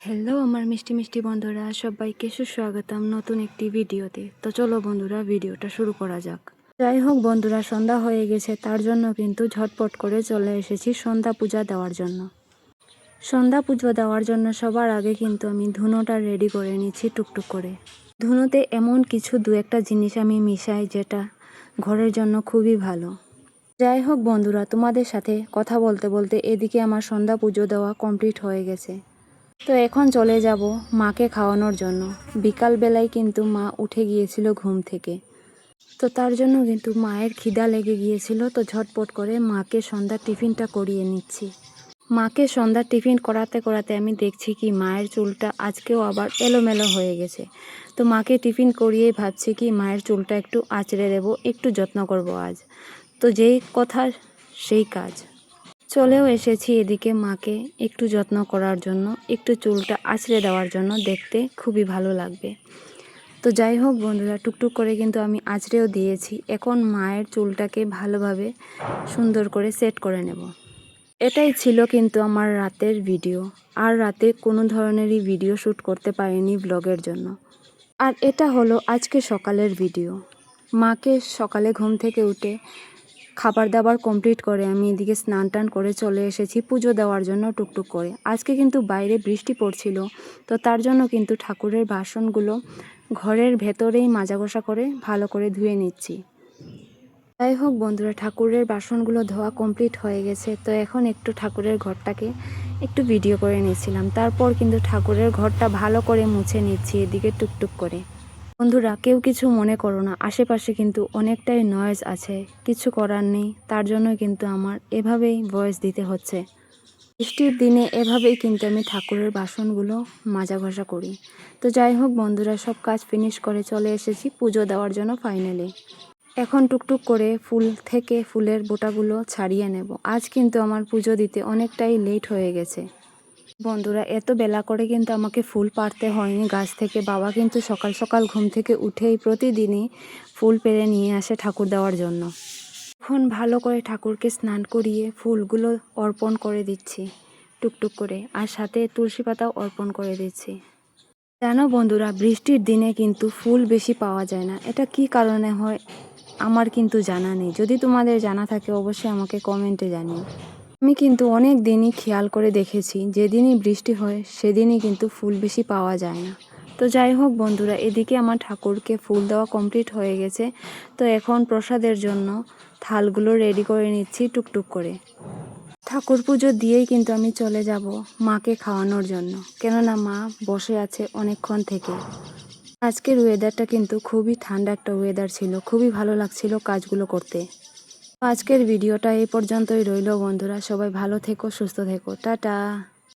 Hello আমার মিষ্টি মিষ্টি বন্ধুরা, সবাইকে সুস্বাগতম নতুন একটি ভিডিওতে। তো চলো বন্ধুরা, ভিডিওটা শুরু করা যাক। যাই হোক বন্ধুরা, সন্ধ্যা হয়ে গেছে, তার জন্য কিন্তু ঝটপট করে চলে এসেছি সন্ধ্যা পূজা দেওয়ার জন্য। সন্ধ্যা পুজো দেওয়ার জন্য সবার আগে কিন্তু আমি ধুনোটা রেডি করে নিচ্ছি টুকটুক করে। ধুনোতে এমন কিছু দু একটা জিনিস আমি মিশাই যেটা ঘরের জন্য খুবই ভালো। যাই হোক বন্ধুরা, তোমাদের সাথে কথা বলতে বলতে এদিকে আমার সন্ধ্যা পুজো দেওয়া কমপ্লিট হয়ে গেছে। তো এখন চলে যাব মাকে খাওয়ানোর জন্য। বিকালবেলায় কিন্তু মা উঠে গিয়েছিল ঘুম থেকে, তো তার জন্য কিন্তু মায়ের খিদা লেগে গিয়েছিল। তো ঝটপট করে মাকে সন্ধ্যার টিফিনটা করিয়ে নিচ্ছি। মাকে সন্ধ্যার টিফিন করাতে করাতে আমি দেখছি কি মায়ের চুলটা আজকেও আবার এলোমেলো হয়ে গেছে। তো মাকে টিফিন করিয়েই ভাবছি কি মায়ের চুলটা একটু আঁচড়ে দেবো, একটু যত্ন করব আজ। তো যেই কথা সেই কাজ, চলেও এসেছি এদিকে মাকে একটু যত্ন করার জন্য, একটু চুলটা আঁচড়ে দেওয়ার জন্য, দেখতে খুবই ভালো লাগবে। তো যাই হোক বন্ধুরা, টুকটুক করে কিন্তু আমি আঁচড়েও দিয়েছি। এখন মায়ের চুলটাকে ভালোভাবে সুন্দর করে সেট করে নেব। এটাই ছিল কিন্তু আমার রাতের ভিডিও। আর রাতে কোনো ধরনেরই ভিডিও শ্যুট করতে পারিনি ব্লগের জন্য। আর এটা হলো আজকে সকালের ভিডিও। মাকে সকালে ঘুম থেকে উঠে খাবার দাবার কমপ্লিট করে আমি এদিকে স্নান টান করে চলে এসেছি পুজো দেওয়ার জন্য টুকটুক করে। আজকে কিন্তু বাইরে বৃষ্টি পড়ছিল, তো তার জন্য কিন্তু ঠাকুরের বাসনগুলো ঘরের ভেতরেই মাজা ঘষা করে ভালো করে ধুয়ে নিচ্ছি। যাই হোক বন্ধুরা, ঠাকুরের বাসনগুলো ধোয়া কমপ্লিট হয়ে গেছে। তো এখন একটু ঠাকুরের ঘরটাকে একটু ভিডিও করে নিচ্ছিলাম। তারপর কিন্তু ঠাকুরের ঘরটা ভালো করে মুছে নিচ্ছি এদিকে টুকটুক করে। বন্ধুরা, কেউ কিছু মনে করো না, আশেপাশে কিন্তু অনেকটাই নয়েজ আছে, কিছু করার নেই। তার জন্য কিন্তু আমার এভাবেই ভয়েস দিতে হচ্ছে। বৃষ্টির দিনে এভাবেই কিন্তু আমি ঠাকুরের বাসনগুলো মাজা ঘষা করি। তো যাই হোক বন্ধুরা, সব কাজ ফিনিশ করে চলে এসেছি পুজো দেওয়ার জন্য ফাইনালি। এখন টুকটুক করে ফুল থেকে ফুলের বোটাগুলো ছাড়িয়ে নেব। আজ কিন্তু আমার পুজো দিতে অনেকটাই লেট হয়ে গেছে। বন্ধুরা, এত বেলা করে কিন্তু আমাকে ফুল পাড়তে হয়নি গাছ থেকে। বাবা কিন্তু সকাল সকাল ঘুম থেকে উঠেই প্রতিদিনই ফুল পেড়ে নিয়ে আসে ঠাকুর দেওয়ার জন্য। এখন ভালো করে ঠাকুরকে স্নান করিয়ে ফুলগুলো অর্পণ করে দিচ্ছি টুকটুক করে, আর সাথে তুলসী পাতাও অর্পণ করে দিচ্ছি। জানো বন্ধুরা, বৃষ্টির দিনে কিন্তু ফুল বেশি পাওয়া যায় না। এটা কি কারণে হয় আমার কিন্তু জানা নেই। যদি তোমাদের জানা থাকে অবশ্যই আমাকে কমেন্টে জানিও। আমি কিন্তু অনেক দিনই খেয়াল করে দেখেছি, যেদিনই বৃষ্টি হয় সেদিনই কিন্তু ফুল বেশি পাওয়া যায় না। তো যাই হোক বন্ধুরা, এদিকে আমার ঠাকুরকে ফুল দেওয়া কমপ্লিট হয়ে গেছে। তো এখন প্রসাদের জন্য থালগুলো রেডি করে নিচ্ছি টুকটুক করে। ঠাকুর পুজো দিয়েই কিন্তু আমি চলে যাব মাকে খাওয়ানোর জন্য, কেননা মা বসে আছে অনেকক্ষণ থেকে। আজকের ওয়েদারটা কিন্তু খুবই ঠান্ডা একটা ওয়েদার ছিল, খুবই ভালো লাগছিল কাজগুলো করতে। আজকের ভিডিওটা এই পর্যন্তই রইল বন্ধুরা, সবাই ভালো থেকো, সুস্থ থেকো, টাটা।